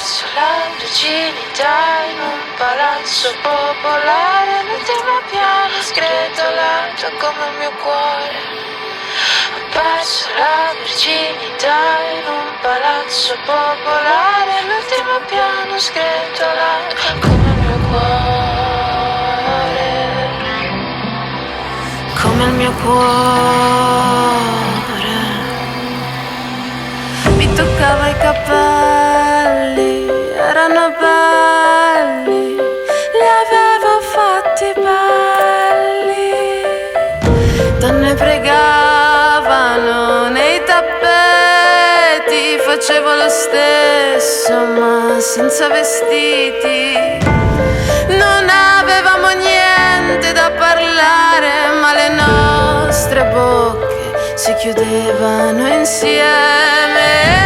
perso la virginità in un palazzo popolare, l'ultimo piano sgretolato come il mio cuore. Ho perso la virginità in un palazzo popolare, l'ultimo piano sgretolato come il mio cuore. Come il mio cuore. Mi toccava i capelli, erano belli, li avevo fatti belli. Donne pregavano nei tappeti, facevo lo stesso ma senza vestiti. Non avevamo niente da parlare, ma le nostre bocche si chiudevano insieme.